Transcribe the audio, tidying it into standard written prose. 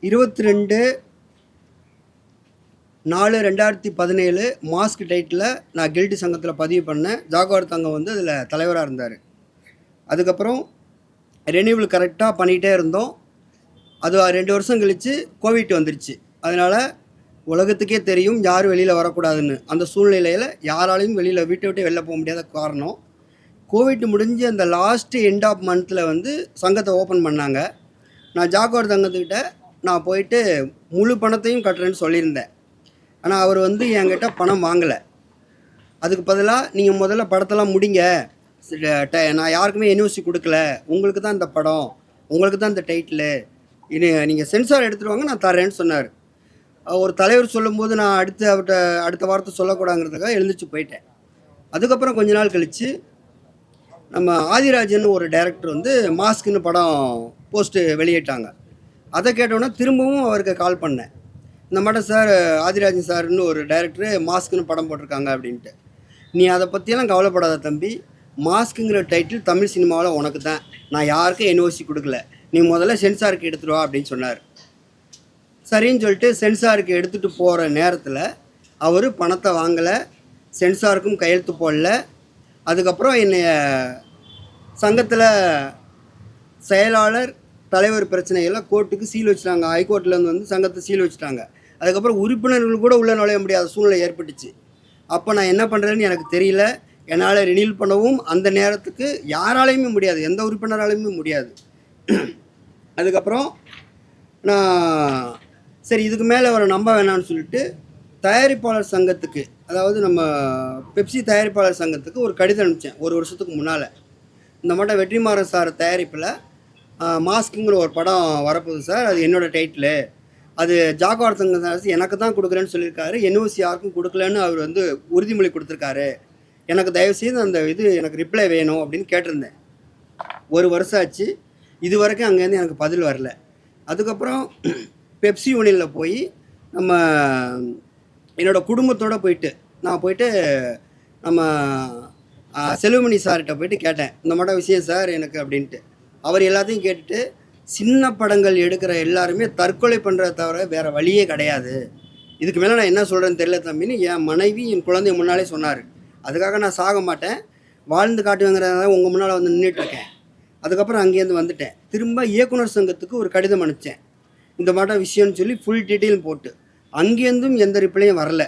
22/4/2017 mask title நான் guilty சங்கத்தில் பதிவு பண்ணேன். ஜாகுவார் தங்கம் வந்து அதில் தலைவராக இருந்தார். அதுக்கப்புறம் ரெனியூவல் கரெக்டாக பண்ணிகிட்டே இருந்தோம். அது 2 வருஷம் கழித்து கோவிட் வந்துருச்சு. அதனால் உலகத்துக்கே தெரியும் யாரும் வெளியில் வரக்கூடாதுன்னு. அந்த சூழ்நிலையில் யாராலையும் வீட்டை விட்டு வெளில போக முடியாத காரணம் கோவிட் முடிஞ்சு அந்த லாஸ்ட்டு எண்ட் ஆஃப் மந்தில் வந்து சங்கத்தை ஓப்பன் பண்ணாங்க. நான் ஜாகுவார் தங்கத்துக்கிட்ட நான் போயிட்டு முழு பணத்தையும் கட்டுறேன்னு சொல்லியிருந்தேன். ஆனால் அவர் வந்து என்கிட்ட பணம் வாங்கலை. அதுக்கு பதிலாக நீங்கள் முதல்ல படத்தெல்லாம் முடிங்க, நான் யாருக்குமே என்ஓசி கொடுக்கல, உங்களுக்கு தான் இந்த படம், உங்களுக்கு தான் இந்த டைட்டிலு, நீங்கள் சென்சார் எடுத்துகிட்டு வாங்க, நான் தரேன்னு சொன்னார். ஒரு தலைவர் சொல்லும்போது நான் அடுத்த வார்த்தை சொல்லக்கூடாதுங்கிறதுக்காக எழுந்திரிச்சு போயிட்டேன். அதுக்கப்புறம் கொஞ்ச நாள் கழித்து நம்ம ஆதிராஜன் ஒரு டைரக்டர் வந்து மாஸ்க்குன்னு படம் போஸ்ட்டு வெளியிட்டாங்க. அதை கேட்டோன்னே திரும்பவும் அவருக்கு கால் பண்ணேன். இந்த மாட்டம் சார், ஆதிராஜன் சார்னு ஒரு டைரக்டரு மாஸ்க்குன்னு படம் போட்டிருக்காங்க அப்படின்ட்டு. நீ அதை பற்றியெல்லாம் கவலைப்படாத தம்பி, மாஸ்க்குங்கிற டைட்டில் தமிழ் சினிமாவில் உனக்கு தான், நான் யாருக்கும் என்ஓசி கொடுக்கல, நீ முதல்ல சென்சாருக்கு எடுத்துகிட்டு வா அப்படின்னு சொன்னார். சரின்னு சொல்லிட்டு சென்சாருக்கு எடுத்துகிட்டு போகிற நேரத்தில் அவர் பணத்தை வாங்கலை, சென்சாருக்கும் கையெழுத்து போடல. அதுக்கப்புறம் என்னைய சங்கத்தில் செயலாளர் தலைவர் பிரச்சனைகள்லாம் கோர்ட்டுக்கு சீல் வச்சுட்டாங்க. ஹைகோர்ட்லேருந்து வந்து சங்கத்தை சீல் வச்சுட்டாங்க. அதுக்கப்புறம் உறுப்பினர்கள் கூட உள்ளே நுழைய முடியாத சூழ்நிலை ஏற்பட்டுச்சு. அப்போ நான் என்ன பண்ணுறேன்னு எனக்கு தெரியல. என்னால் ரினியூல் பண்ணவும் அந்த நேரத்துக்கு யாராலையுமே முடியாது, எந்த உறுப்பினராலையுமே முடியாது. அதுக்கப்புறம் நான் சரி இதுக்கு மேலே அவரை நம்ப வேணான்னு சொல்லிட்டு தயாரிப்பாளர் சங்கத்துக்கு, அதாவது நம்ம பெப்சி தயாரிப்பாளர் சங்கத்துக்கு ஒரு கடிதம் அனுப்பிச்சேன் 1 வருஷத்துக்கு முன்னால். இந்த மாட்டம் வெற்றிமாறன் சார் தயாரிப்பில் மாஸ்க்குங்கிற ஒரு படம் வரப்போகுது சார், அது என்னோடய டைட்டிலு, அது ஜாகுவார் தங்கம் அரசு எனக்கு தான் கொடுக்குறேன்னு சொல்லியிருக்காரு, என்ஓசி யாருக்கும் கொடுக்கலன்னு அவர் வந்து உறுதிமொழி கொடுத்துருக்காரு, எனக்கு தயவுசெய்து அந்த எனக்கு ரிப்ளை வேணும் அப்படின்னு கேட்டிருந்தேன். 1 வருஷம் ஆச்சு, இது வரைக்கும் அங்கேருந்து எனக்கு பதில் வரல. அதுக்கப்புறம் பெப்சி யூனியனில் போய் நம்ம என்னோடய குடும்பத்தோடு நான் போயிட்டு நம்ம செல்வமணி சார்கிட்ட போயிட்டு கேட்டேன், இந்த மாட்டம் விஷயம் சார் எனக்கு அப்படின்ட்டு. அவர் எல்லாத்தையும் கேட்டுட்டு, சின்ன படங்கள் எடுக்கிற எல்லாருமே தற்கொலை பண்ணுறத தவிர வேறு வழியே கிடையாது, இதுக்கு மேலே நான் என்ன சொல்கிறேன்னு தெரியல தம்பின்னு என் மனைவி என் குழந்தைய முன்னாலே சொன்னார். அதுக்காக நான் சாக மாட்டேன், வாழ்ந்து காட்டுவேங்கிறத உங்கள் முன்னால் வந்து நின்றுட்டுருக்கேன். அதுக்கப்புறம் அங்கேருந்து வந்துட்டேன். திரும்ப இயக்குனர் சங்கத்துக்கு ஒரு கடிதம் அனுப்பிச்சேன், இந்த மாட்டம் விஷயம்னு சொல்லி ஃபுல் டீட்டெயில் போட்டு. அங்கேருந்தும் எந்த ரிப்ளையும் வரல.